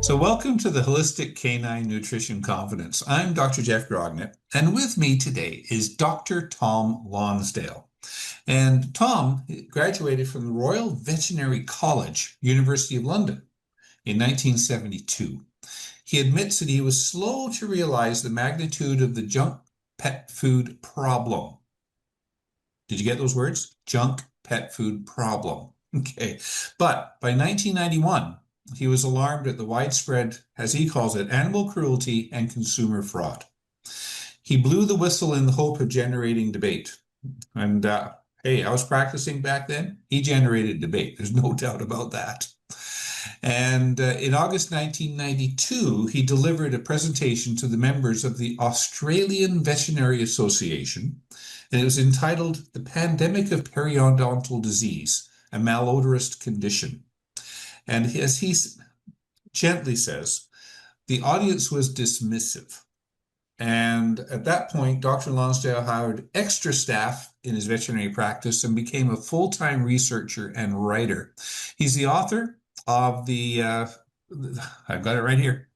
So, welcome to the Holistic Canine Nutrition Confidence. I'm Dr. Jeff Grognet, and with me today is Dr. Tom Lonsdale. And Tom graduated from the Royal Veterinary College, University of London, in 1972. He admits that he was slow to realize the magnitude of the junk pet food problem. Did you get those words? Junk pet food problem. Okay. But by 1991, he was alarmed at the widespread, as he calls it, animal cruelty and consumer fraud. He blew the whistle in the hope of generating debate. And hey, I was practicing back then. He generated debate. There's no doubt about that. And in August 1992, he delivered a presentation to the members of the Australian Veterinary Association, and it was entitled The Pandemic of Periodontal Disease, a Malodorous Condition. And as he gently says, the audience was dismissive. And at that point, Dr. Lonsdale hired extra staff in his veterinary practice and became a full-time researcher and writer. He's the author of I've got it right here,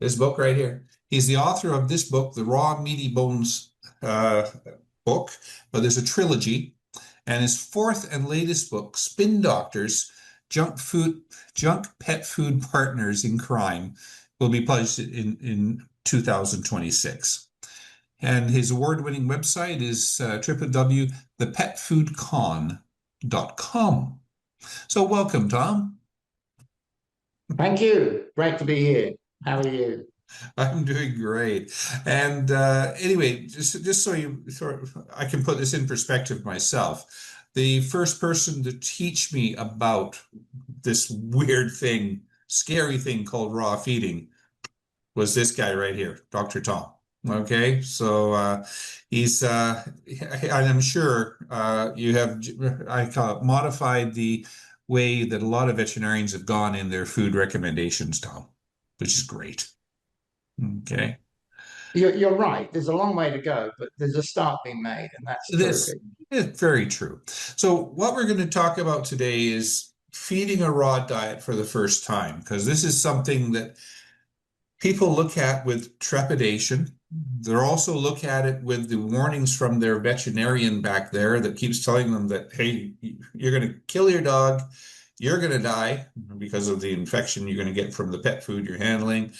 this book right here. He's the author of this book, the Raw Meaty Bones book, but there's a trilogy. And his fourth and latest book, Spin Doctors, Junk Pet Food Partners in Crime, will be published in 2026. And his award-winning website is www.thepetfoodcon.com. So welcome, Tom. Thank you. Great to be here. How are you? I'm doing great. And anyway, just so I can put this in perspective myself, the first person to teach me about this weird thing, scary thing called raw feeding was this guy right here, Dr. Tom. Okay, so he's, and I'm sure you have, I call it, modified the way that a lot of veterinarians have gone in their food recommendations, Tom, which is great. Okay. You're right. There's a long way to go, but there's a start being made, and that's terrific. It's very true. So what we're going to talk about today is feeding a raw diet for the first time, because this is something that people look at with trepidation. They're also look at it with the warnings from their veterinarian back there that keeps telling them that, hey, you're going to kill your dog, you're going to die because of the infection you're going to get from the pet food you're handling.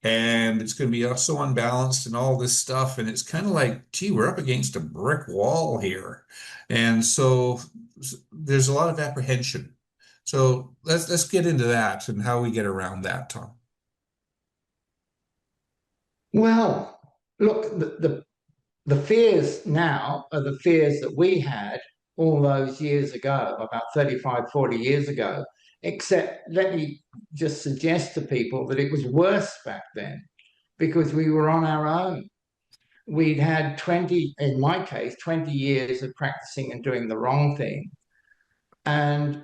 And it's going to be so unbalanced and all this stuff. And it's kind of like, gee, we're up against a brick wall here. And so there's a lot of apprehension. So let's get into that and how we get around that, Tom. Well, look, the fears now are the fears that we had all those years ago, about 35, 40 years ago. Except let me just suggest to people that it was worse back then because we were on our own. We'd had 20, in my case, 20 years of practicing and doing the wrong thing. And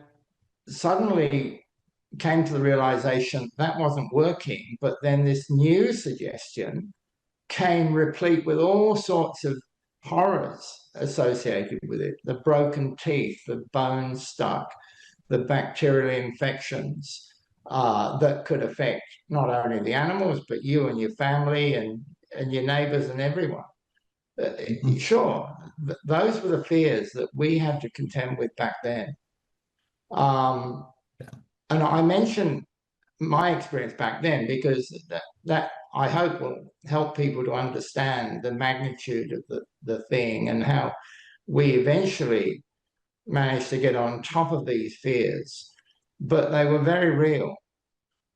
suddenly came to the realization that wasn't working. But then this new suggestion came replete with all sorts of horrors associated with it. The broken teeth, the bones stuck, the bacterial infections that could affect not only the animals, but you and your family and your neighbors and everyone. Sure, those were the fears that we had to contend with back then. And I mention my experience back then because that I hope will help people to understand the magnitude of the thing and how we eventually managed to get on top of these fears, but they were very real.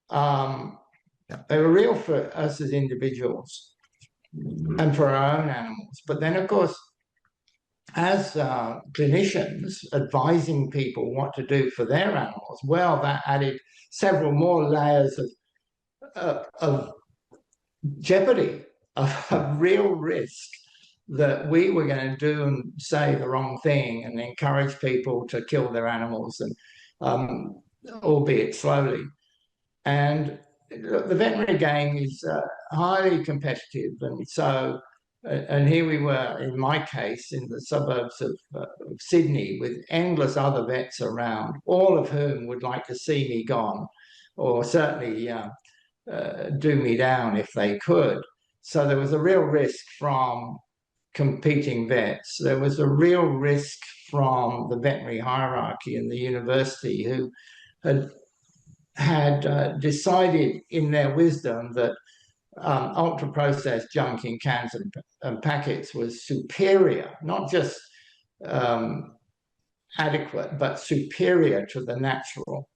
They were real for us as individuals and for our own animals. But then, of course, as clinicians advising people what to do for their animals, well, that added several more layers of jeopardy, of real risk that we were going to do and say the wrong thing and encourage people to kill their animals, and albeit slowly. And the veterinary game is highly competitive, and so and here we were, in my case, in the suburbs of Sydney with endless other vets around, all of whom would like to see me gone. or certainly do me down if they could. So there was a real risk from competing vets. There was a real risk from the veterinary hierarchy in the university, who had decided in their wisdom that ultra-processed junk in cans and packets was superior, not just adequate, but superior to the natural.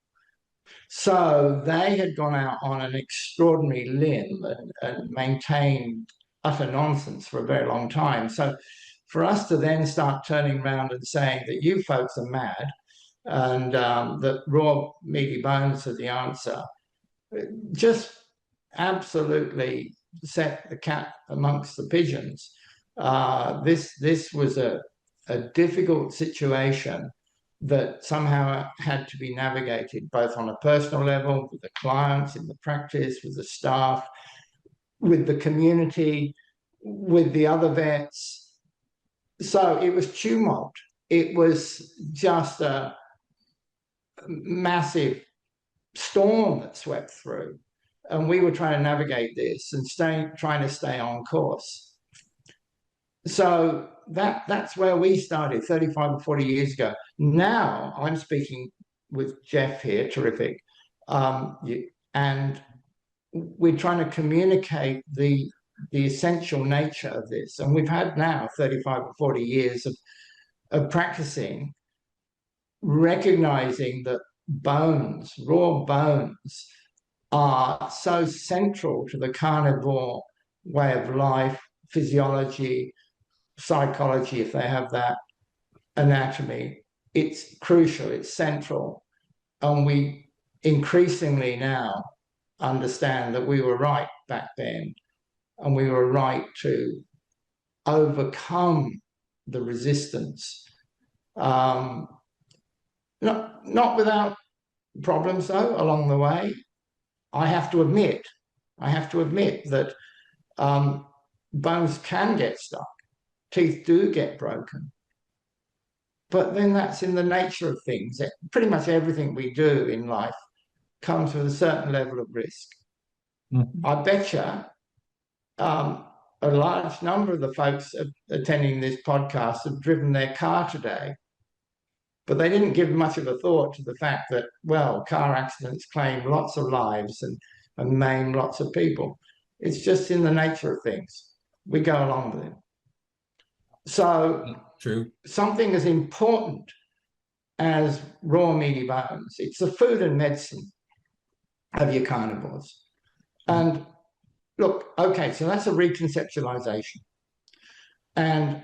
So they had gone out on an extraordinary limb and maintained utter nonsense for a very long time. So for us to then start turning around and saying that you folks are mad and that raw meaty bones are the answer, just absolutely set the cat amongst the pigeons. This was a difficult situation that somehow had to be navigated both on a personal level, with the clients, in the practice, with the staff, with the community, with the other vets. So it was tumult. It was just a massive storm that swept through. And we were trying to navigate this and trying to stay on course. So that's where we started 35 or 40 years ago. Now I'm speaking with Jeff here, terrific. And we're trying to communicate the essential nature of this. And we've had now 35 or 40 years of practicing, recognizing that bones, raw bones, are so central to the carnivore way of life, physiology, psychology, if they have that, anatomy. It's crucial, it's central. And we increasingly now understand that we were right back then, and we were right to overcome the resistance. Not without problems, though, along the way. I have to admit that bones can get stuck, teeth do get broken, but then that's in the nature of things. Pretty much everything we do in life comes with a certain level of risk. Mm-hmm. I bet you a large number of the folks attending this podcast have driven their car today, but they didn't give much of a thought to the fact that, well, car accidents claim lots of lives and maim lots of people. It's just in the nature of things. We go along with it. So true. Something as important as raw meaty bones, it's the food and medicine of your carnivores. And look, okay, so that's a reconceptualization. And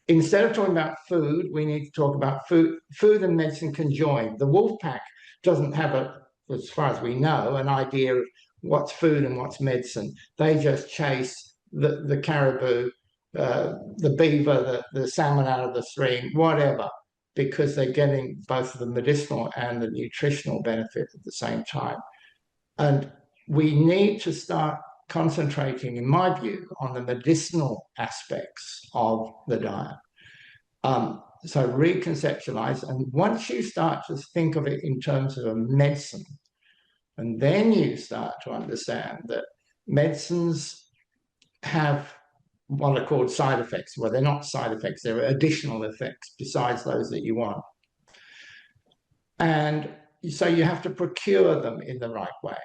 instead of talking about food, we need to talk about food and medicine conjoined. The wolf pack doesn't have, as far as we know, an idea of what's food and what's medicine. They just chase the caribou, the beaver, the salmon out of the stream, whatever, because they're getting both the medicinal and the nutritional benefit at the same time. And we need to start concentrating, in my view, on the medicinal aspects of the diet. So reconceptualize, and once you start to think of it in terms of a medicine, and then you start to understand that medicines have what are called side effects. Well, they're not side effects, they're additional effects besides those that you want. And so you have to procure them in the right way,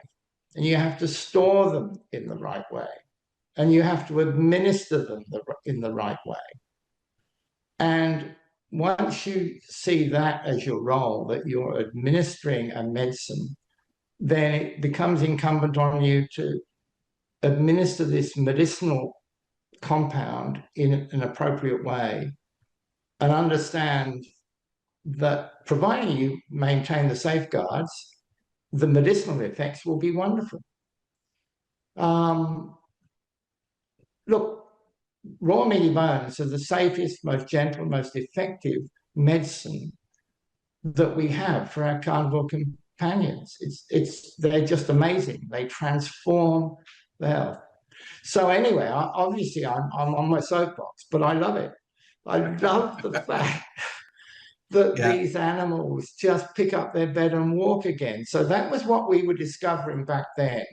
and you have to store them in the right way, and you have to administer them in the right way. And once you see that as your role, that you're administering a medicine, then it becomes incumbent on you to administer this medicinal compound in an appropriate way, and understand that providing you maintain the safeguards, the medicinal effects will be wonderful. Look, raw meaty bones are the safest, most gentle, most effective medicine that we have for our carnivore companions. They're just amazing. They transform the health. So anyway, obviously I'm on my soapbox, but I love it. I love the fact that Yeah. these animals just pick up their bed and walk again. So that was what we were discovering back then.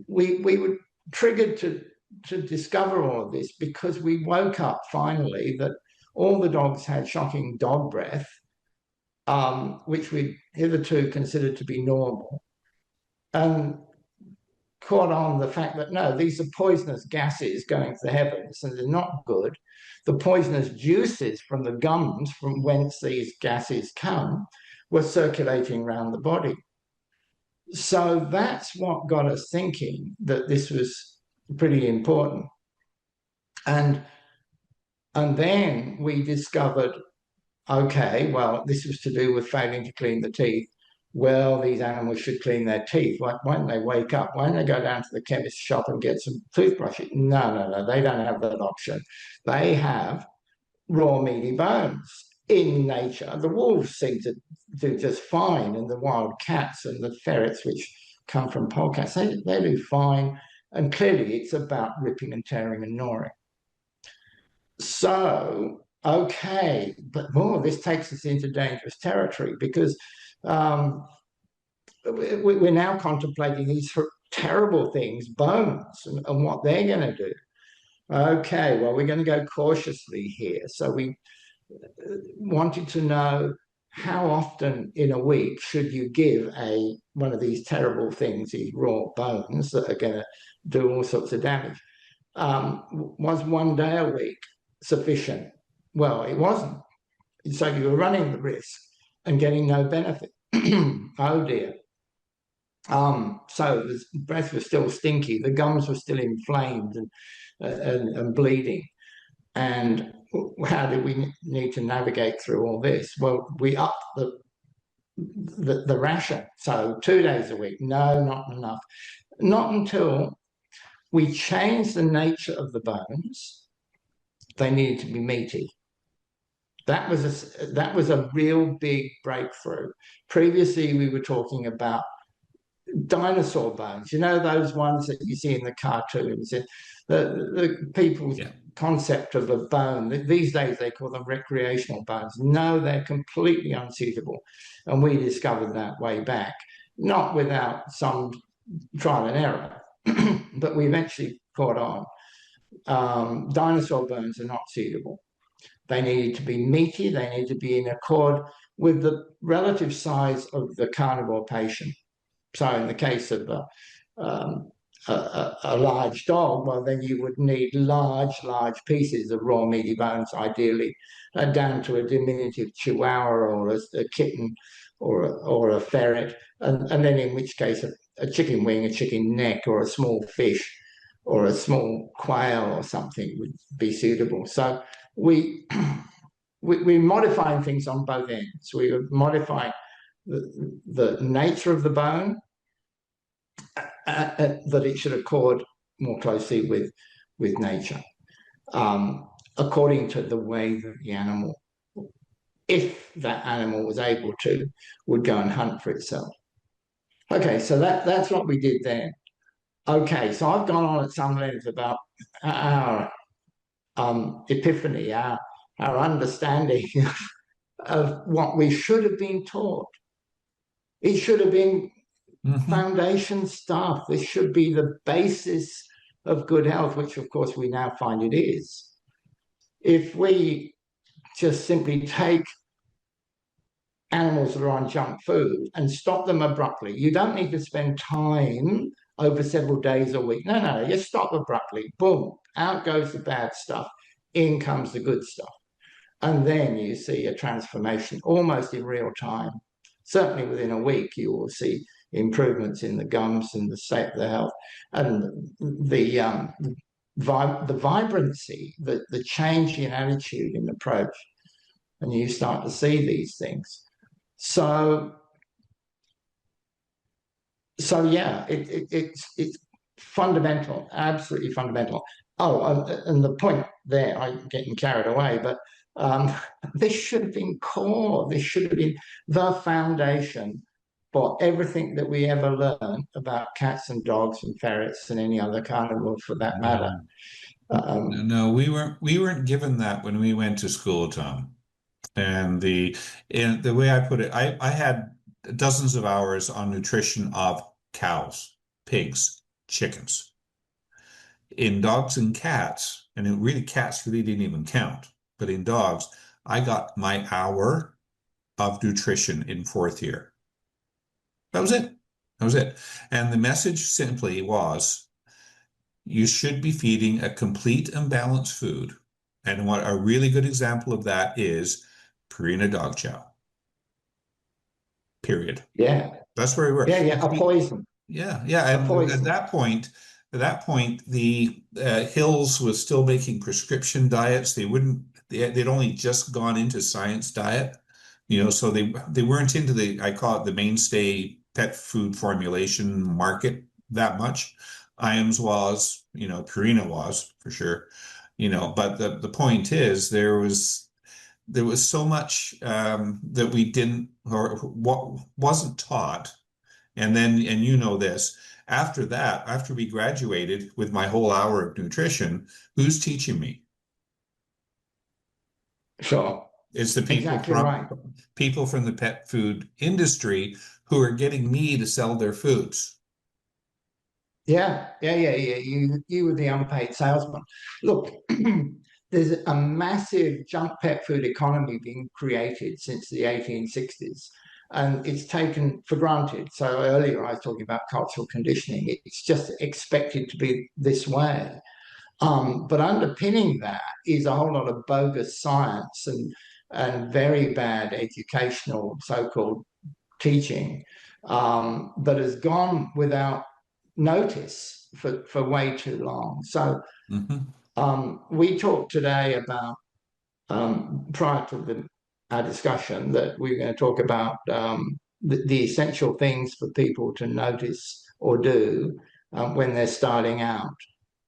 We were triggered to discover all of this because we woke up finally that all the dogs had shocking dog breath, which we hitherto considered to be normal, and caught on the fact that no, these are poisonous gases going to the heavens and they're not good. The poisonous juices from the gums from whence these gases come were circulating around the body. So that's what got us thinking that this was pretty important. And then we discovered, okay, well, this was to do with failing to clean the teeth. Well, these animals should clean their teeth. Why don't they wake up? Why don't they go down to the chemist shop and get some toothbrushing? No, they don't have that option. They have raw meaty bones in nature. The wolves seem to do just fine, and the wild cats and the ferrets, which come from polecats, they do fine. And clearly it's about ripping and tearing and gnawing. So, okay, but this takes us into dangerous territory because we're now contemplating these terrible things, bones, and what they're going to do. Okay, well, we're going to go cautiously here. So we wanted to know how often in a week should you give one of these terrible things, these raw bones that are going to do all sorts of damage. Was 1 day a week sufficient? Well, it wasn't. So you were running the risk and getting no benefit. Oh dear. So the breath was still stinky, the gums were still inflamed and bleeding. And how did we need to navigate through all this? Well, we upped the ration. So 2 days a week. No, not enough. Not until we changed the nature of the bones. They needed to be meaty. That was a real big breakthrough. Previously, we were talking about dinosaur bones. You know, those ones that you see in the cartoons. The people's concept of a bone. These days, they call them recreational bones. No, they're completely unsuitable. And we discovered that way back, not without some trial and error, but we eventually caught on. Dinosaur bones are not suitable. They needed to be meaty. They need to be in accord with the relative size of the carnivore patient. So in the case of a large dog, well, then you would need large pieces of raw meaty bones, ideally, down to a diminutive chihuahua or a kitten or a ferret, and then in which case a chicken wing, a chicken neck, or a small fish or a small quail or something would be suitable. So we're modifying things on both ends. We were modifying the nature of the bone, that it should accord more closely with nature, according to the way that the animal, if that animal was able to, would go and hunt for itself. Okay, so that's what we did then. Okay, so I've gone on at some length about our epiphany, our understanding of what we should have been taught. It should have been foundation stuff. This should be the basis of good health, which of course we now find it is. If we just simply take animals that are on junk food and stop them abruptly, you don't need to spend time over several days a week. No, you stop abruptly. Boom, out goes the bad stuff. In comes the good stuff. And then you see a transformation almost in real time. Certainly within a week, you will see improvements in the gums and the state of the health and the vibrancy, the change in attitude and approach. And you start to see these things. So yeah, it's fundamental, absolutely fundamental. Oh, and the point there, I'm getting carried away, but this should have been core. This should have been the foundation for everything that we ever learned about cats and dogs and ferrets and any other carnivore for that matter. No, we weren't given that when we went to school, Tom. And the way I put it, I had dozens of hours on nutrition of cows, pigs, chickens. In dogs and cats, and cats really didn't even count, but in dogs, I got my hour of nutrition in fourth year. That was it. That was it. And the message simply was, you should be feeding a complete and balanced food. And what a really good example of that is Purina dog chow. Period. Yeah. That's where we were. Yeah, yeah, a poison. Yeah, yeah. A And poison. at that point, the Hills was still making prescription diets. They'd only just gone into science diet, so they weren't into I call it the mainstay pet food formulation market that much. Iams was, Purina was for sure, but the point is there was so much that we didn't or what wasn't taught. And then, and this, after that, after we graduated with my whole hour of nutrition, who's teaching me? Sure. It's the Exactly right. people from the pet food industry who are getting me to sell their foods. Yeah, yeah, yeah, yeah. You were the unpaid salesman. Look, there's a massive junk pet food economy being created since the 1860s, and it's taken for granted. So earlier I was talking about cultural conditioning. It's just expected to be this way. But underpinning that is a whole lot of bogus science and very bad educational so-called teaching that has gone without notice for way too long. So we talked today about, prior to our discussion, that we're going to talk about the essential things for people to notice or do when they're starting out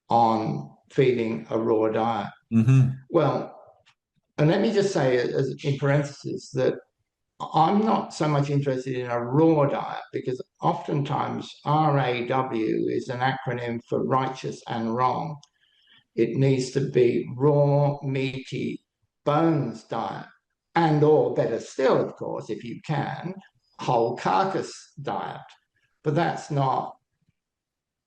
on feeding a raw diet. Well, and let me just say as in parentheses that I'm not so much interested in a raw diet, because oftentimes RAW is an acronym for righteous and wrong. It needs to be raw, meaty, bones diet, and or better still, of course, if you can, whole carcass diet. But that's not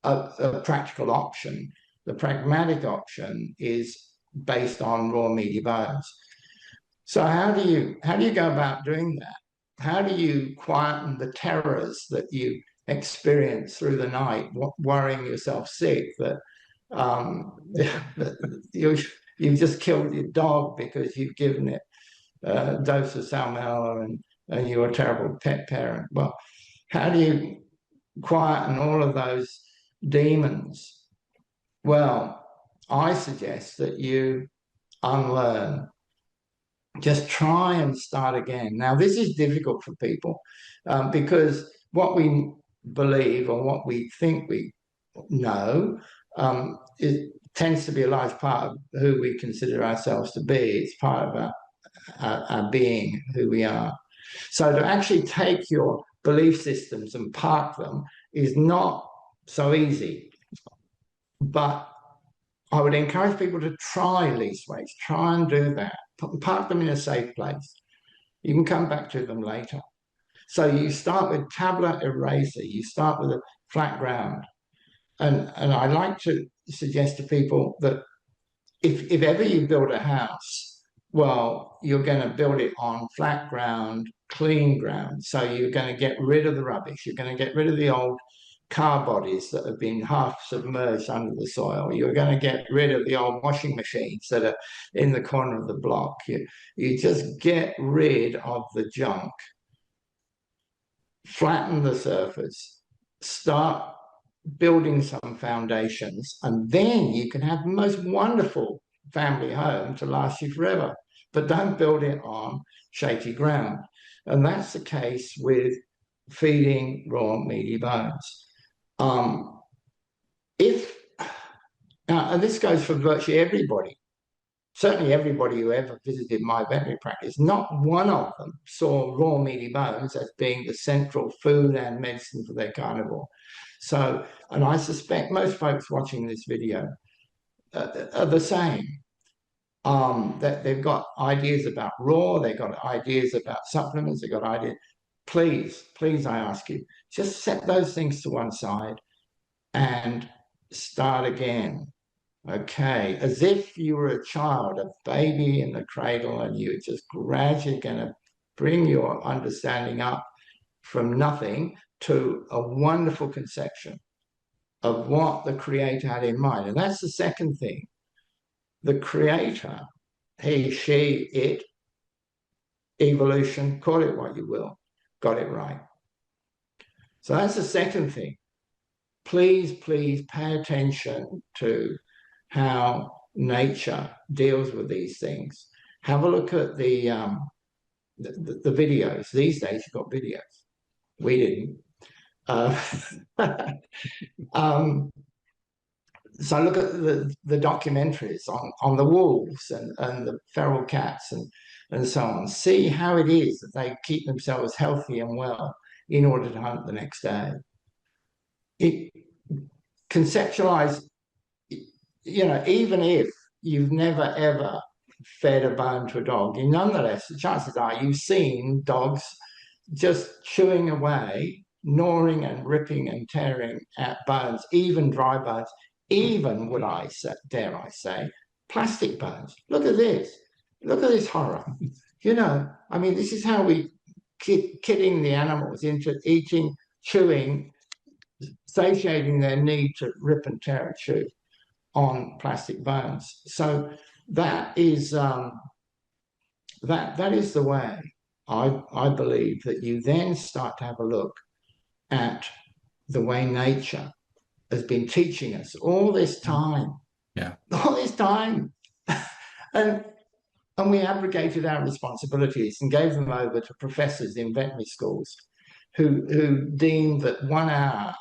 a practical option. The pragmatic option is based on raw, meaty bones. So how do you go about doing that? How do you quieten the terrors that you experience through the night, worrying yourself sick that you've just killed your dog because you've given it a dose of salmonella and you're a terrible pet parent? Well, how do you quieten all of those demons? Well, I suggest that you unlearn. Just try and start again. Now, this is difficult for people because what we believe or what we think we know it tends to be a large part of who we consider ourselves to be. It's part of our being, who we are. So to actually take your belief systems and park them is not so easy. But I would encourage people to try least weights, try and do that. Park them in a safe place. You can come back to them later. So you start with tabula rasa, you start with a flat ground. And I like to suggest to people that if ever you build a house, well, you're going to build it on flat ground, clean ground. So you're going to get rid of the rubbish. You're going to get rid of the old car bodies that have been half submerged under the soil. You're going to get rid of the old washing machines that are in the corner of the block. You just get rid of the junk, flatten the surface, start building some foundations, and then you can have the most wonderful family home to last you forever. But don't build it on shaky ground. And that's the case with feeding raw meaty bones. And this goes for virtually everybody, certainly everybody who ever visited my veterinary practice, not one of them saw raw meaty bones as being the central food and medicine for their carnivore. So, and I suspect most folks watching this video are the same. That they've got ideas about raw, they've got ideas about supplements, they've got ideas. Please, please, I ask you, just set those things to one side and start again. Okay, as if you were a child, a baby in the cradle, and you're just gradually going to bring your understanding up from nothing to a wonderful conception of what the Creator had in mind. And that's the second thing. The Creator, he, she, it, evolution, call it what you will, got it right. So that's the second thing. Please, please pay attention to how nature deals with these things. Have a look at the videos. These days, you've got videos. We didn't. So look at the documentaries on the wolves and the feral cats and so on. See how it is that they keep themselves healthy and well in order to hunt the next day. It conceptualize, even if you've never ever fed a bone to a dog, nonetheless, the chances are you've seen dogs just chewing away, gnawing and ripping and tearing at bones, even dry bones, even, dare I say, plastic bones. Look at this. Look at this horror. This is how we kidding the animals into eating, chewing, satiating their need to rip and tear and chew on plastic bones. So that is that is the way I believe that you then start to have a look at the way nature has been teaching us all this time. Yeah. All this time. and we abrogated our responsibilities and gave them over to professors in veterinary schools who deemed that 1 hour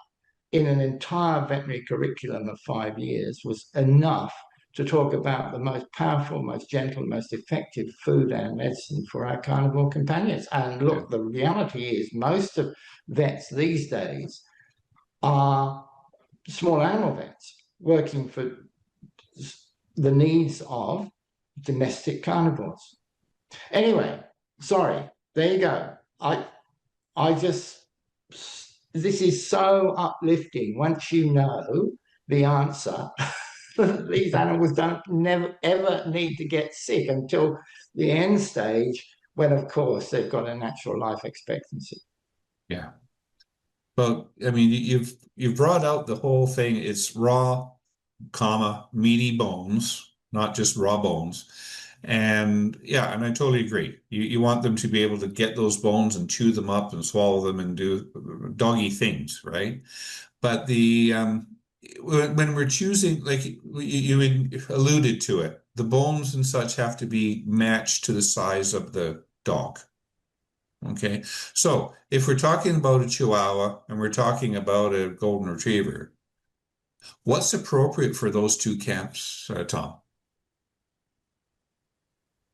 in an entire veterinary curriculum of 5 years was enough to talk about the most powerful, most gentle, most effective food and medicine for our carnivore companions. And look, the reality is most of vets these days are small animal vets working for the needs of domestic carnivores. Anyway, sorry, there you go. This is so uplifting once you know the answer. These animals never ever need to get sick until the end stage, when of course they've got a natural life expectancy. Yeah. Well, I mean, you've brought out the whole thing. It's raw, meaty bones, not just raw bones. And yeah, and I totally agree. You want them to be able to get those bones and chew them up and swallow them and do doggy things, right? But when we're choosing, like you alluded to it, the bones and such have to be matched to the size of the dog. Okay, so if we're talking about a Chihuahua and we're talking about a Golden Retriever, what's appropriate for those two camps, Tom?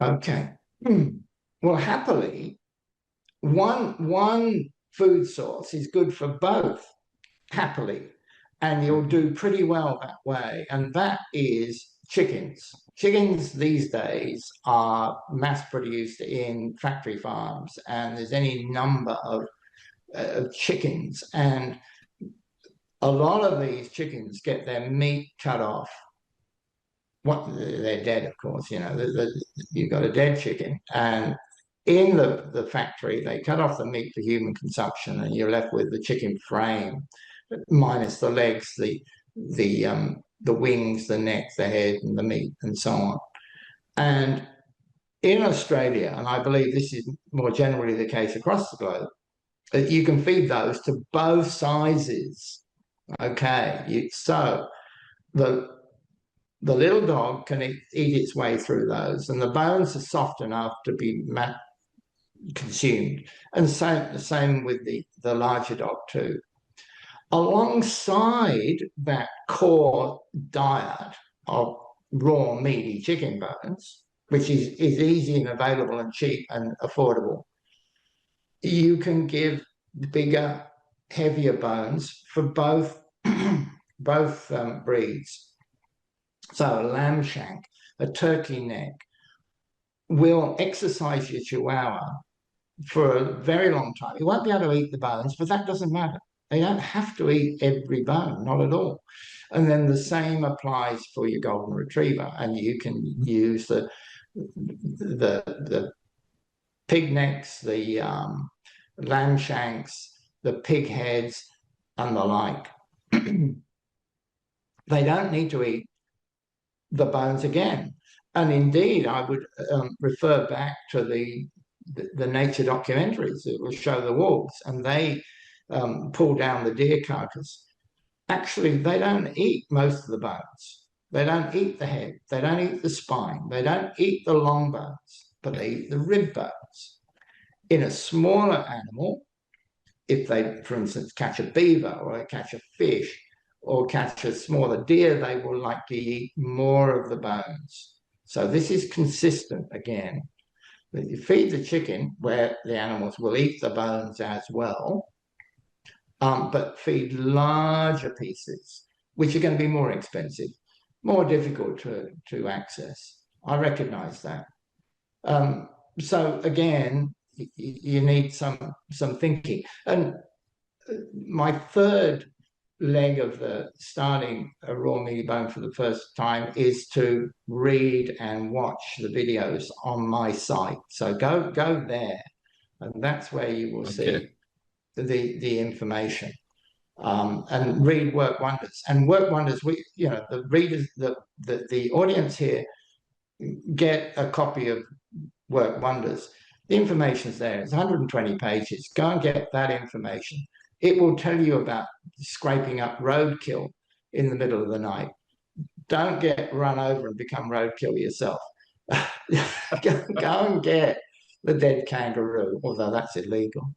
Okay. Well, happily, one food source is good for both, happily, and you'll do pretty well that way, and that is chickens. Chickens these days are mass produced in factory farms, and there's any number of chickens, and a lot of these chickens get their meat cut off. They're dead, of course. You've got a dead chicken, and in the factory they cut off the meat for human consumption, and you're left with the chicken frame, minus the legs, the wings, the neck, the head, and the meat, and so on. And in Australia, and I believe this is more generally the case across the globe, you can feed those to both sizes. Okay, so the little dog can eat its way through those, and the bones are soft enough to be consumed. And the same with the larger dog too. Alongside that core diet of raw meaty chicken bones, which is easy and available and cheap and affordable, you can give bigger, heavier bones for both breeds. So a lamb shank a turkey neck, will exercise your chihuahua for a very long time. You won't be able to eat the bones, but that doesn't matter. They don't have to eat every bone, not at all. And then the same applies for your golden retriever, and you can use the pig necks, the lamb shanks, the pig heads, and the like. They don't need to eat the bones again. And indeed, I would refer back to the nature documentaries that will show the wolves, and they pull down the deer carcass. Actually, they don't eat most of the bones. They don't eat the head. They don't eat the spine. They don't eat the long bones, but they eat the rib bones. In a smaller animal, if they, for instance, catch a beaver or they catch a fish or catch a smaller deer, they will likely eat more of the bones. So this is consistent again. You feed the chicken where the animals will eat the bones as well, but feed larger pieces, which are going to be more expensive, more difficult to access. I recognize that. So again, you need some thinking. And my third leg of the starting a raw meaty bone for the first time is to read and watch the videos on my site. So go there, and that's where you will see the information. And read Work Wonders. And Work Wonders, the readers, the audience here get a copy of Work Wonders. The information's there. It's 120 pages. Go and get that information. It will tell you about scraping up roadkill in the middle of the night. Don't get run over and become roadkill yourself. Go and get the dead kangaroo, although that's illegal.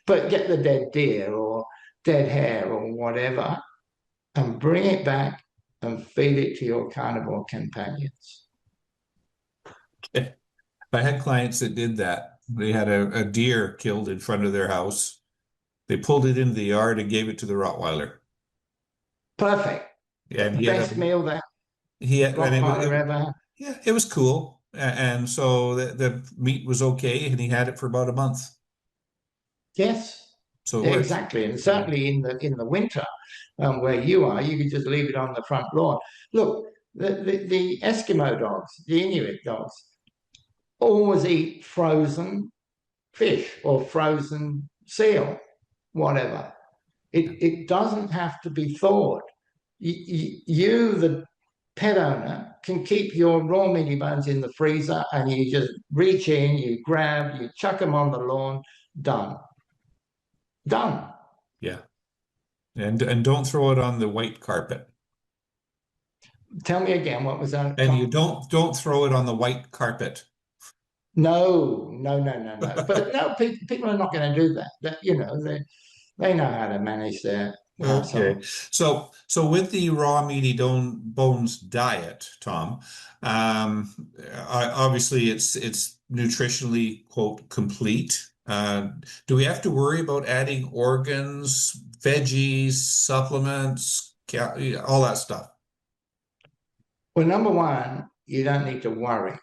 But get the dead deer or dead hare or whatever, and bring it back and feed it to your carnivore companions. Okay. I had clients that did that. They had a deer killed in front of their house. They pulled it into the yard and gave it to the Rottweiler. Perfect. And the best meal that Rottweiler ever had. Yeah, it was cool. And so the meat was okay, and he had it for about a month. Yes. So exactly, and certainly in the winter, where you are, you can just leave it on the front lawn. Look, the Eskimo dogs, the Inuit dogs, always eat frozen fish or frozen seal, whatever. It doesn't have to be thawed. You, the pet owner, can keep your raw meaty bones in the freezer, and you just reach in, you grab, you chuck them on the lawn, done. Done. Yeah. And don't throw it on the white carpet. Tell me again, what was that? And you don't throw it on the white carpet. No. But no, people are not going to do that. They know how to manage their household. Okay. So with the raw meaty bones diet, Tom, obviously it's nutritionally, quote, complete. Do we have to worry about adding organs, veggies, supplements, all that stuff? Well, number one, you don't need to worry.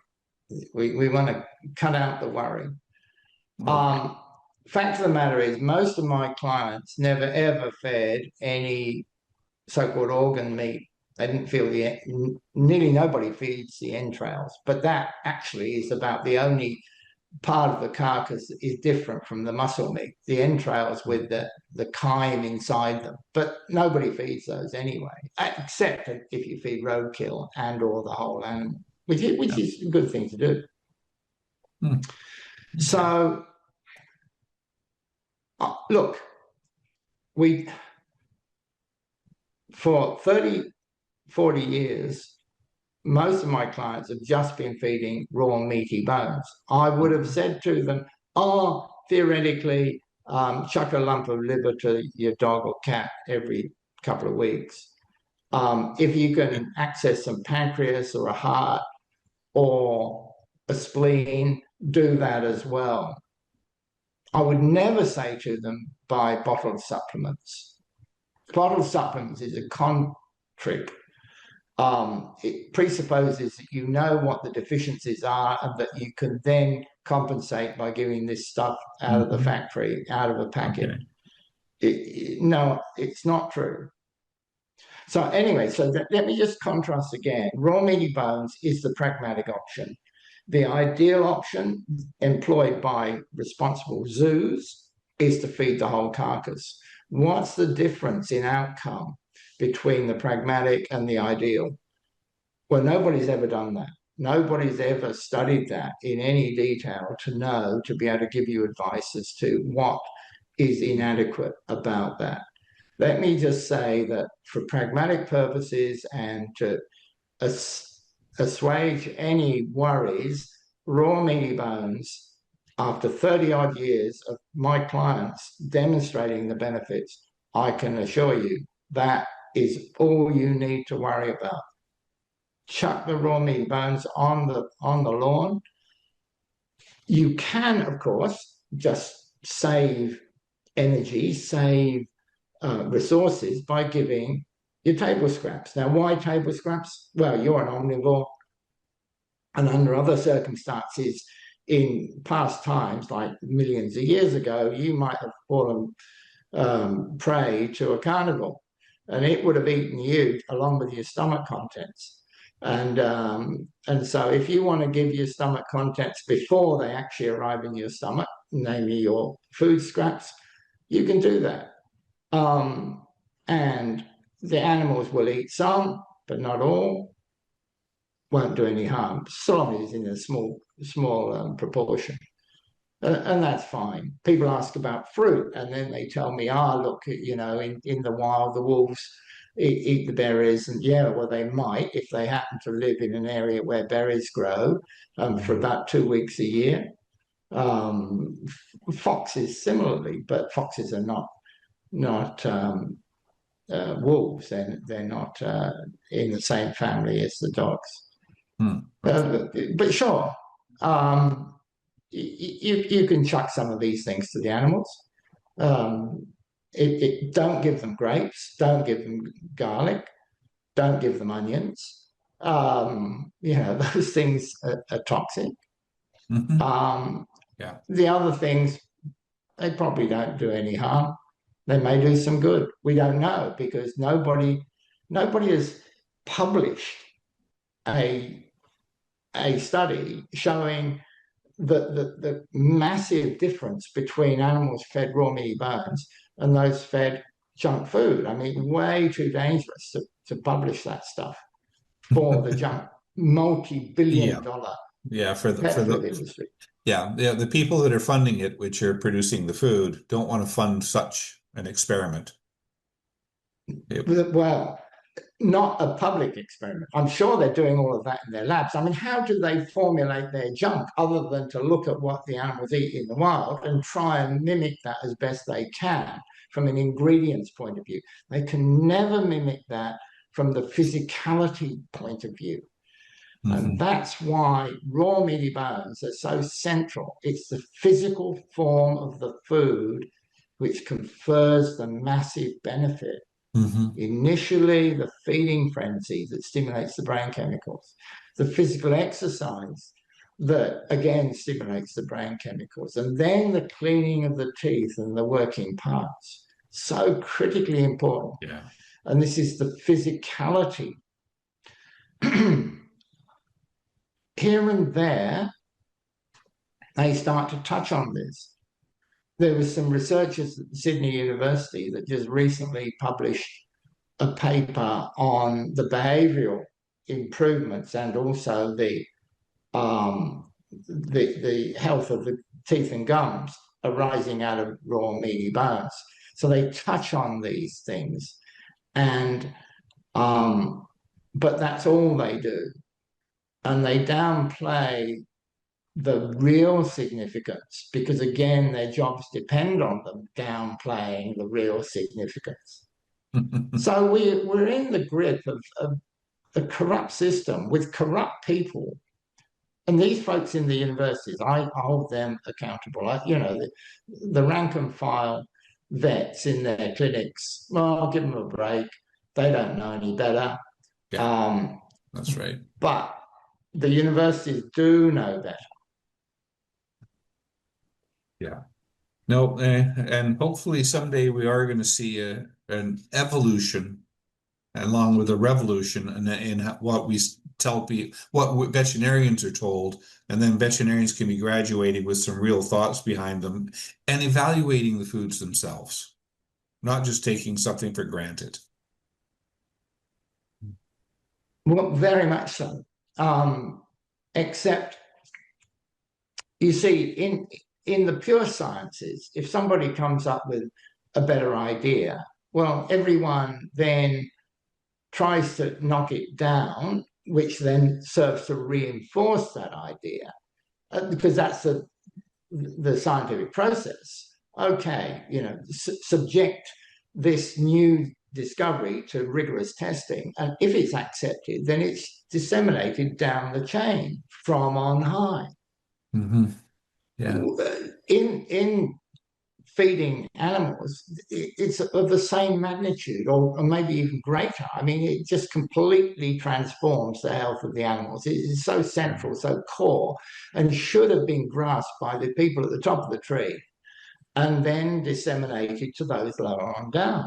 We want to cut out the worry. Okay. Fact of the matter is, most of my clients never ever fed any so-called organ meat. They didn't feel nearly nobody feeds the entrails, but that actually is about the only part of the carcass that is different from the muscle meat, the entrails with the chyme inside them. But nobody feeds those anyway, except if you feed roadkill and or the whole animal, which is a good thing to do. Okay. So, look, for 30, 40 years, most of my clients have just been feeding raw meaty bones. I would have said to them, theoretically, chuck a lump of liver to your dog or cat every couple of weeks. If you can access some pancreas or a heart or a spleen, do that as well. I would never say to them, buy bottled supplements. Bottled supplements is a con trick. It presupposes that you know what the deficiencies are and that you can then compensate by giving this stuff out of the factory, out of a packet. Okay. No, it's not true. So anyway, let me just contrast again. Raw meaty bones is the pragmatic option. The ideal option employed by responsible zoos is to feed the whole carcass. What's the difference in outcome between the pragmatic and the ideal? Well, nobody's ever done that. Nobody's ever studied that in any detail to know, to be able to give you advice as to what is inadequate about that. Let me just say that for pragmatic purposes and to assuage any worries, raw meaty bones, after 30 odd years of my clients demonstrating the benefits, I can assure you that is all you need to worry about. Chuck the raw meaty bones on the lawn. You can, of course, just save energy, save resources by giving your table scraps. Now, why table scraps? Well, you're an omnivore, and under other circumstances, in past times, like millions of years ago, you might have fallen prey to a carnivore, and it would have eaten you along with your stomach contents. And so if you want to give your stomach contents before they actually arrive in your stomach, namely your food scraps, you can do that. And the animals will eat some, but not all. Won't do any harm, so long as it's in a small proportion. And that's fine. People ask about fruit, and then they tell me, look, in the wild, the wolves eat the berries. And yeah, well, they might if they happen to live in an area where berries grow for about 2 weeks a year. Foxes similarly, but foxes are not wolves. They're not in the same family as the dogs. But sure, you can chuck some of these things to the animals. Don't give them grapes. Don't give them garlic. Don't give them onions. Those things are toxic. Yeah. The other things, they probably don't do any harm. They may do some good. We don't know because nobody has published a study showing the massive difference between animals fed raw meaty bones and those fed junk food. I mean, way too dangerous to publish that stuff for the junk multi-billion-dollar pet food industry. Yeah, the people that are funding it, which are producing the food, don't want to fund such an experiment. Well, not a public experiment. I'm sure they're doing all of that in their labs. I mean, how do they formulate their junk other than to look at what the animals eat in the wild and try and mimic that as best they can from an ingredients point of view? They can never mimic that from the physicality point of view. And that's why raw meaty bones are so central. It's the physical form of the food which confers the massive benefit. Initially, the feeding frenzy that stimulates the brain chemicals, the physical exercise that again stimulates the brain chemicals, and then the cleaning of the teeth and the working parts. So critically important. Yeah. And this is the physicality. Here and there, they start to touch on this. There was some researchers at Sydney University that just recently published a paper on the behavioural improvements and also the health of the teeth and gums arising out of raw meaty bones. So they touch on these things, and but that's all they do, and they downplay the real significance because, again, their jobs depend on them downplaying the real significance. So we're in the grip of a corrupt system with corrupt people. And these folks in the universities, I hold them accountable. The rank and file vets in their clinics, well, I'll give them a break. They don't know any better. Yeah, that's right. But the universities do know better. Yeah. No, and hopefully someday we are going to see an evolution along with a revolution in what we tell people, what veterinarians are told, and then veterinarians can be graduating with some real thoughts behind them and evaluating the foods themselves, not just taking something for granted. Well, very much so. Except, you see, in the pure sciences, if somebody comes up with a better idea, well, everyone then tries to knock it down, which then serves to reinforce that idea, because that's the scientific process. Okay, subject this new discovery to rigorous testing, and if it's accepted, then it's disseminated down the chain from on high. Mm-hmm. Yeah. In feeding animals, it's of the same magnitude or maybe even greater. I mean, it just completely transforms the health of the animals. It is so central, so core, and should have been grasped by the people at the top of the tree and then disseminated to those lower on down.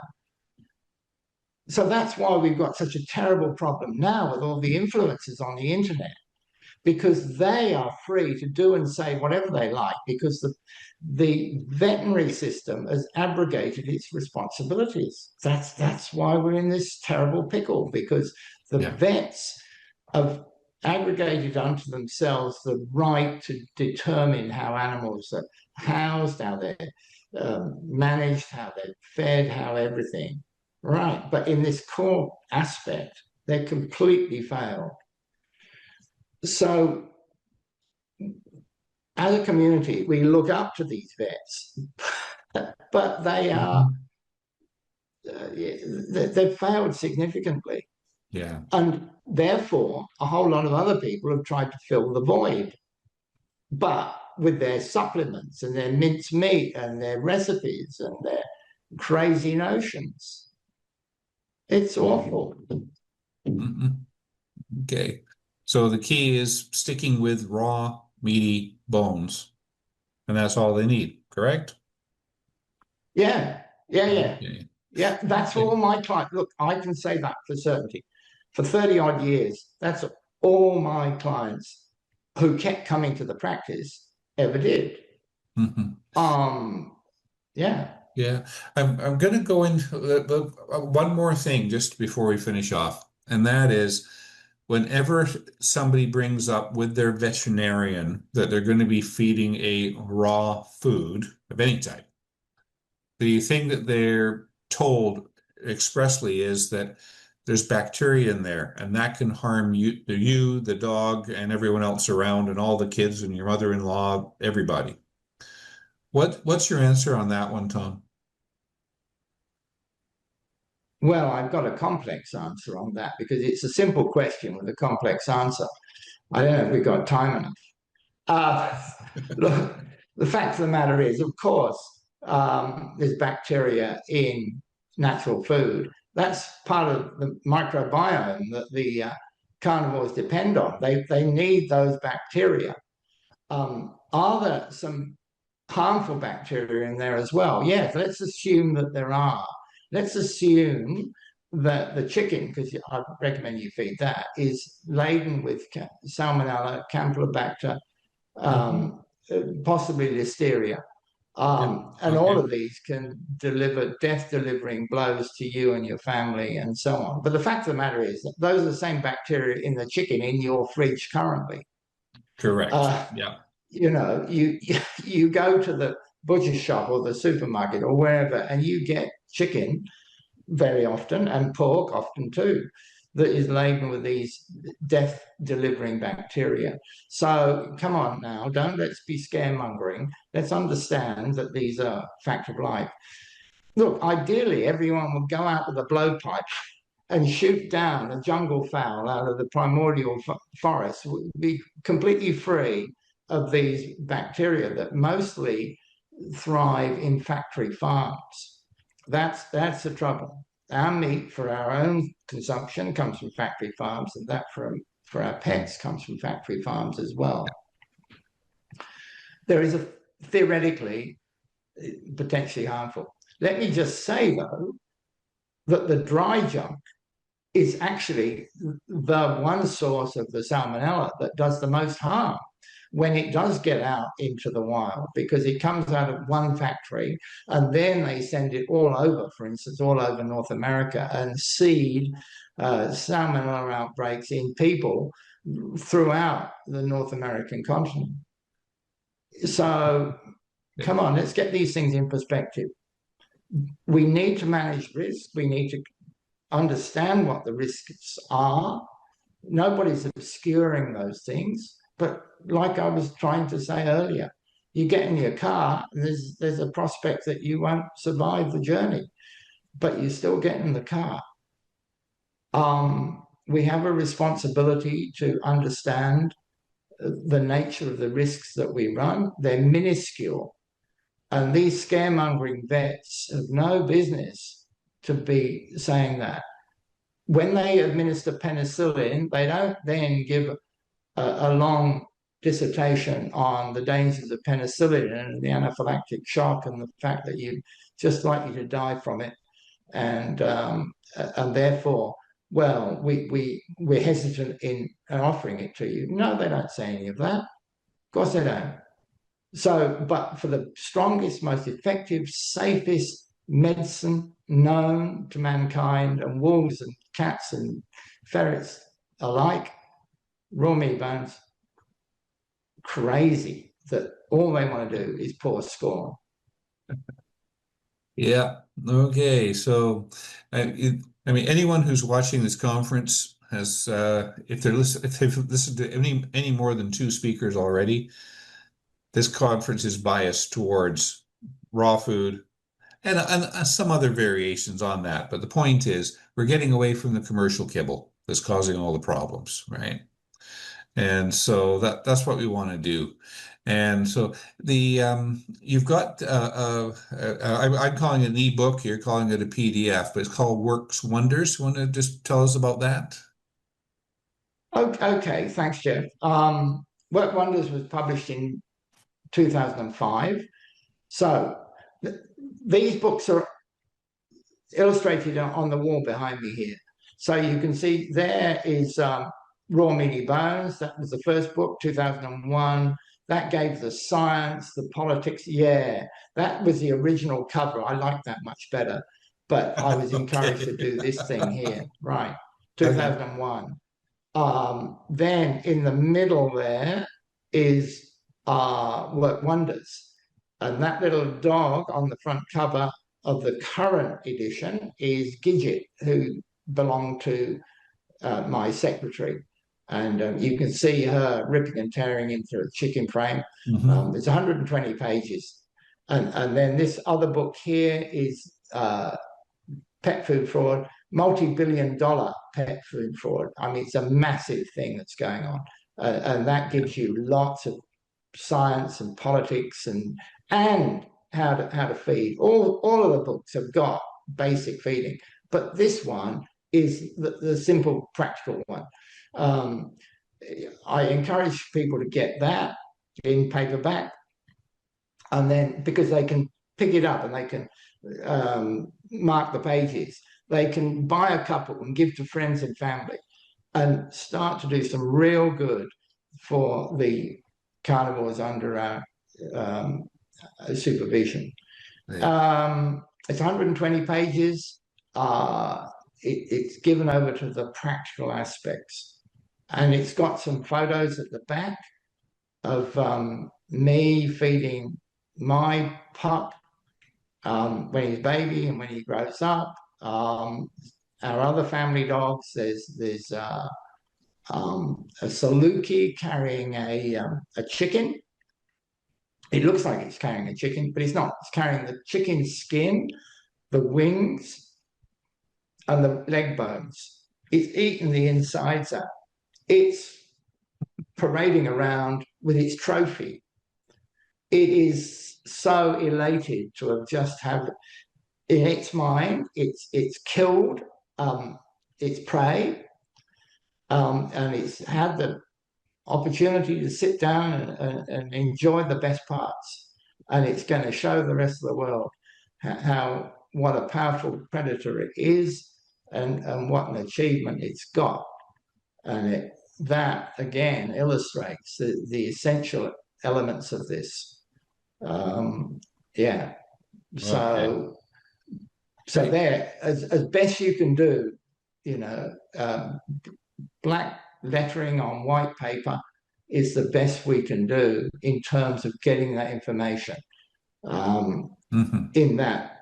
So that's why we've got such a terrible problem now with all the influencers on the internet, because they are free to do and say whatever they like, because the veterinary system has abrogated its responsibilities. That's why we're in this terrible pickle, because the vets have aggregated unto themselves the right to determine how animals are housed, how they're managed, how they're fed, how everything. Right. But in this core aspect, they're completely failed. So as a community, we look up to these vets, but they've failed significantly. Yeah. And therefore, a whole lot of other people have tried to fill the void, but with their supplements and their mincemeat and their recipes and their crazy notions. It's awful. Mm-hmm. Okay. So the key is sticking with raw, meaty bones, and that's all they need, correct? Yeah. Okay. Yeah, that's all my clients. Look, I can say that for certainty. For 30 odd years, that's all my clients who kept coming to the practice ever did. Mm-hmm. Yeah. Yeah. I'm going to go into one more thing just before we finish off, and that is whenever somebody brings up with their veterinarian that they're going to be feeding a raw food of any type, the thing that they're told expressly is that there's bacteria in there, and that can harm you, the dog, and everyone else around, and all the kids, and your mother-in-law, everybody. What's your answer on that one, Tom? Well, I've got a complex answer on that because it's a simple question with a complex answer. I don't know if we've got time enough. Look, the fact of the matter is, of course, there's bacteria in natural food. That's part of the microbiome that the carnivores depend on. They need those bacteria. Are there some harmful bacteria in there as well? Yes, let's assume that there are. Let's assume that the chicken, because I recommend you feed that, is laden with Salmonella, Campylobacter, possibly Listeria. And all of these can deliver death-delivering blows to you and your family and so on. But the fact of the matter is that those are the same bacteria in the chicken in your fridge currently. Correct. Yeah. You go to the butcher shop or the supermarket or wherever, and you get chicken very often, and pork often too, that is laden with these death-delivering bacteria. So come on now, let's be scaremongering. Let's understand that these are fact of life. Look, ideally, everyone would go out with a blowpipe and shoot down a jungle fowl out of the primordial forest, would be completely free of these bacteria that mostly thrive in factory farms. That's the trouble. our meat for our own consumption comes from factory farms, and that for our pets comes from factory farms as well. There is a theoretically potentially harmful. Let me just say, though, that the dry junk is actually the one source of the salmonella that does the most harm when it does get out into the wild, because it comes out of one factory and then they send it all over, for instance, all over North America, and seed salmonella outbreaks in people throughout the North American continent. So come on, let's get these things in perspective. We need to manage risk. We need to understand what the risks are. Nobody's obscuring those things. But like I was trying to say earlier, you get in your car and there's a prospect that you won't survive the journey, but you still get in the car. We have a responsibility to understand the nature of the risks that we run. They're minuscule. And these scaremongering vets have no business to be saying that. When they administer penicillin, they don't then give a long dissertation on the dangers of penicillin and the anaphylactic shock and the fact that you're just likely to die from it. And therefore, well, we're hesitant in offering it to you. No, they don't say any of that. Of course they don't. So, but for the strongest, most effective, safest medicine known to mankind, and wolves and cats and ferrets alike, raw meat bones, crazy that all they want to do is pour scorn. Yeah. Okay. So, I mean, anyone who's watching this conference has, if they've listened to any more than two speakers already, this conference is biased towards raw food and some other variations on that. But the point is, we're getting away from the commercial kibble that's causing all the problems, right? And so that's what we want to do. And so you've got I'm calling it an ebook. You're calling it a PDF, but it's called Works Wonders. You want to just tell us about that? Okay, thanks, Jeff. Work Wonders was published in 2005. So these books are illustrated on the wall behind me here. So you can see there is Raw Meaty Bones. That was the first book, 2001. That gave the science, the politics. Yeah, that was the original cover. I like that much better. But I was encouraged to do this thing here. Right, 2001. Then in the middle there is Work Wonders. And that little dog on the front cover of the current edition is Gidget, who belonged to my secretary. And you can see her ripping and tearing into a chicken frame. Mm-hmm. It's 120 pages. And then this other book here is Pet Food Fraud, multi-billion-dollar pet food fraud. I mean, it's a massive thing that's going on. And that gives you lots of science and politics and how to feed. All of the books have got basic feeding, but this one is the simple, practical one. I encourage people to get that in paperback, and then because they can pick it up and they can mark the pages, they can buy a couple and give to friends and family and start to do some real good for the carnivores under our supervision. Yeah. It's 120 pages. It's given over to the practical aspects. And it's got some photos at the back of me feeding my pup when he's a baby and when he grows up. Our other family dogs, there's a Saluki carrying a chicken. It looks like it's carrying a chicken, but it's not. It's carrying the chicken skin, the wings, and the leg bones. It's eating the insides out. It's parading around with its trophy. It is so elated to have just had in its mind, it's killed its prey, and it's had the opportunity to sit down and enjoy the best parts. And it's going to show the rest of the world what a powerful predator it is, and what an achievement it's got. And that again illustrates the essential elements of this. Yeah. So there, as best you can do, black lettering on white paper is the best we can do in terms of getting that information in that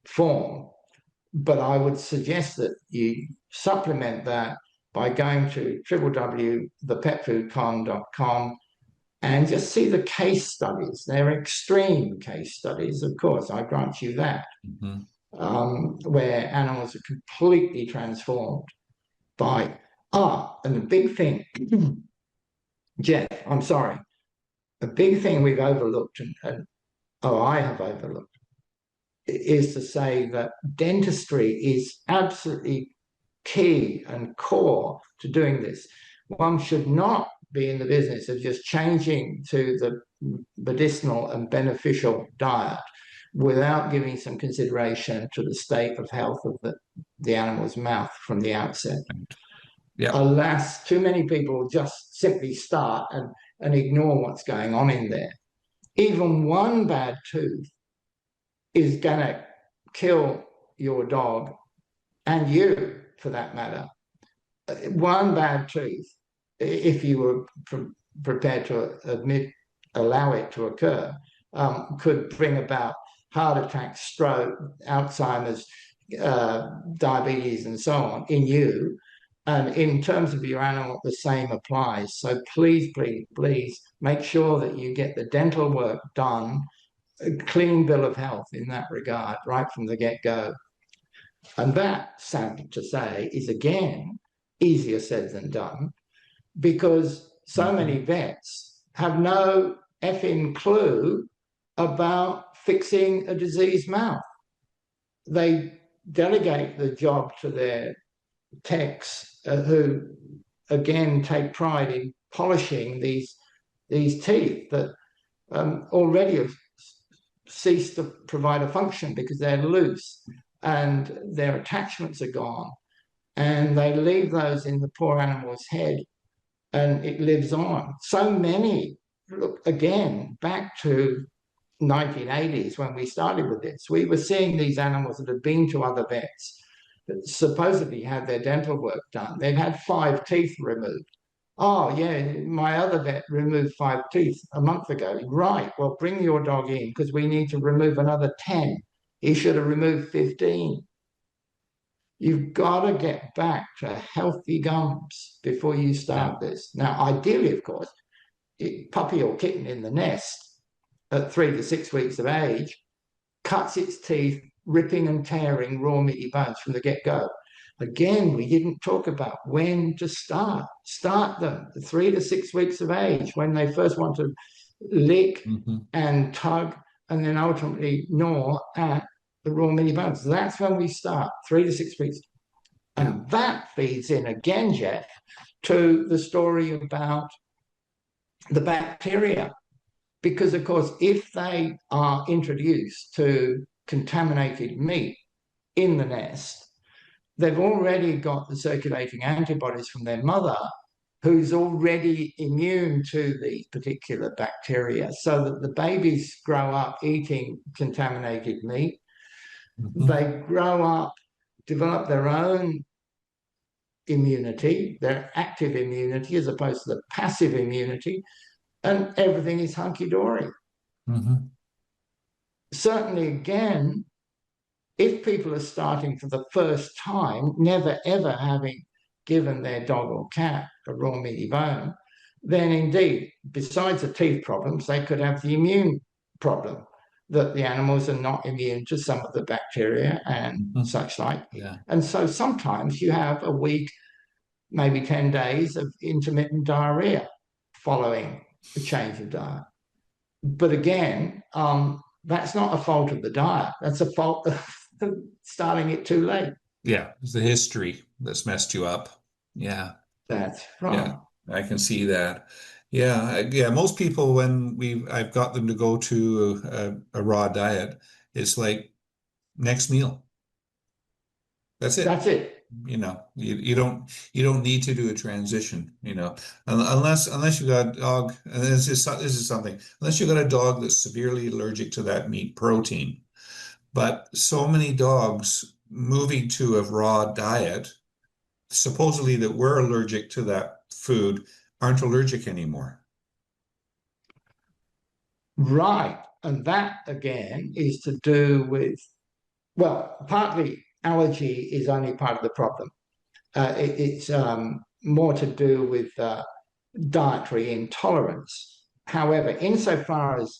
form. But I would suggest that you supplement that by going to www.thepetfoodcon.com and just see the case studies. They're extreme case studies, of course, I grant you that, where animals are completely transformed by, and the big thing, Jeff, I'm sorry, the big thing we've overlooked, I have overlooked, is to say that dentistry is absolutely key and core to doing this. One should not be in the business of just changing to the medicinal and beneficial diet without giving some consideration to the state of health of the animal's mouth from the outset. Yeah. Alas, too many people just simply start and ignore what's going on in there. Even one bad tooth is going to kill your dog, and you, for that matter. One bad tooth, if you were prepared to allow it to occur, could bring about heart attack, stroke, Alzheimer's, diabetes, and so on in you. And in terms of your animal, the same applies. So please, please, please make sure that you get the dental work done, a clean bill of health in that regard, right from the get-go. And that, sad to say, is again easier said than done, because so many vets have no effing clue about fixing a diseased mouth. They delegate the job to their techs, who again take pride in polishing these teeth that already have ceased to provide a function because they're loose and their attachments are gone, and they leave those in the poor animal's head and it lives on. So many, look again back to 1980s when we started with this, we were seeing these animals that had been to other vets that supposedly had their dental work done. They'd had 5 teeth removed. Oh, yeah, my other vet removed 5 teeth a month ago. Right, well, bring your dog in because we need to remove another 10. He should have removed 15. You've got to get back to healthy gums before you start this. Now, ideally, of course, puppy or kitten in the nest at 3 to 6 weeks of age cuts its teeth, ripping and tearing raw meaty bones from the get-go. Again, we didn't talk about when to start. Start them at 3 to 6 weeks of age when they first want to lick and tug and then ultimately gnaw at the raw meaty bones. That's when we start, 3 to 6 weeks. And that feeds in again, Jeff, to the story about the bacteria. Because, of course, if they are introduced to contaminated meat in the nest, they've already got the circulating antibodies from their mother, who's already immune to these particular bacteria, so that the babies grow up eating contaminated meat. They grow up, develop their own immunity, their active immunity, as opposed to the passive immunity, and everything is hunky-dory. Certainly, again, if people are starting for the first time, never ever having given their dog or cat a raw meaty bone, then indeed, besides the teeth problems, they could have the immune problem, that the animals are not immune to some of the bacteria and such like. And so sometimes you have a week, maybe 10 days of intermittent diarrhea following a change of diet. But again, that's not a fault of the diet. That's a fault of starting it too late. Yeah, it's the history that's messed you up. Yeah, That's yeah, right. I can see that. Yeah, yeah. Most people, when I've got them to go to a raw diet, it's like next meal. That's it. That's it. You don't need to do a transition, unless you got a dog, and this is something, unless you got a dog that's severely allergic to that meat protein. But so many dogs moving to a raw diet, supposedly that we're allergic to that food, aren't allergic anymore. Right. And that again is to do with, well, partly allergy is only part of the problem. It's more to do with dietary intolerance. However, insofar as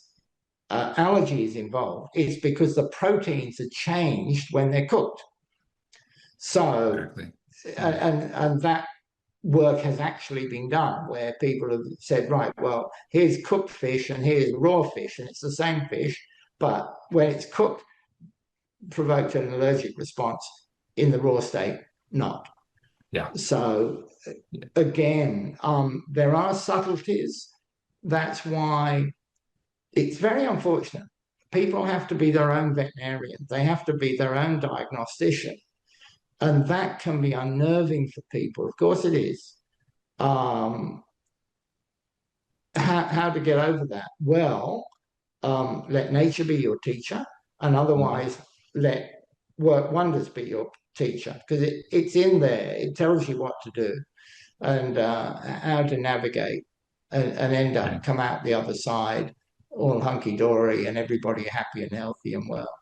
allergy is involved, it's because the proteins are changed when they're cooked. So, Exactly. and that work has actually been done where people have said, right, well, here's cooked fish and here's raw fish, and it's the same fish, but when it's cooked, provoked an allergic response, in the raw state, not. Yeah. So Yeah. again, there are subtleties. That's why it's very unfortunate. People have to be their own veterinarian. They have to be their own diagnostician. And that can be unnerving for people. Of course it is. Um, how to get over that? Well, let nature be your teacher, and otherwise let work wonders be your teacher, because it's in there. It tells you what to do and how to navigate and end Yeah. up come out the other side all hunky-dory and everybody happy and healthy and well.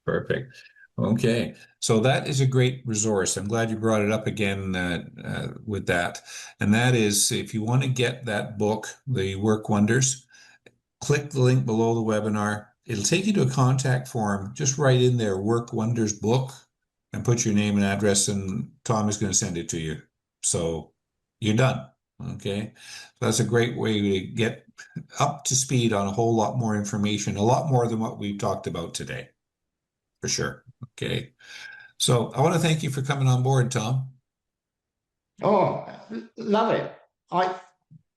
Perfect. Okay. So that is a great resource. I'm glad you brought it up again with that. And that is, if you want to get that book, The Work Wonders, click the link below the webinar. It'll take you to a contact form. Just write in there, Work Wonders book, and put your name and address, and Tom is going to send it to you. So you're done. Okay. So that's a great way to get up to speed on a whole lot more information, a lot more than what we've talked about today, for sure. Okay. So I want to thank you for coming on board, Tom. Oh, love it.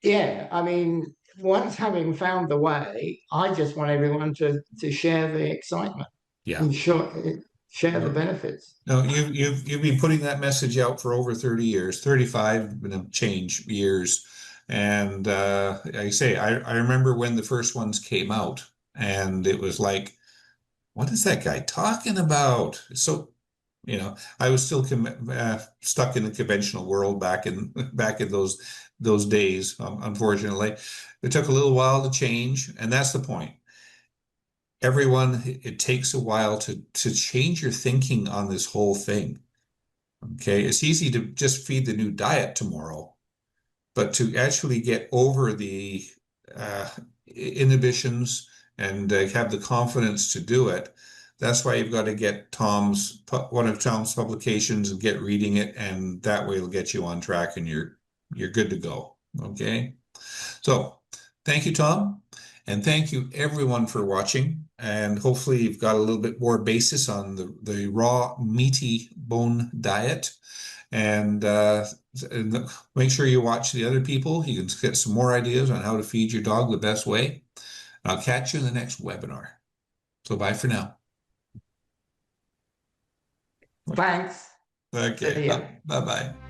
Yeah, I mean, once having found the way, I just want everyone to share the excitement Yeah. and share the benefits. No, you've been putting that message out for over 30 years, 35 been a change years. And like I say, I remember when the first ones came out, and it was like, what is that guy talking about? So, I was still stuck in the conventional world back in those days. Unfortunately, it took a little while to change, and that's the point. Everyone, it takes a while to change your thinking on this whole thing. Okay, it's easy to just feed the new diet tomorrow, but to actually get over the uh, inhibitions and have the confidence to do it, that's why you've got to get one of Tom's publications and get reading it, and that way it'll get you on track and you're good to go. Okay, so thank you, Tom, and thank you everyone for watching. And hopefully you've got a little bit more basis on the raw meaty bone diet. And make sure you watch the other people. You can get some more ideas on how to feed your dog the best way. I'll catch you in the next webinar. So bye for now. Thanks. Okay. See ya. Bye-bye.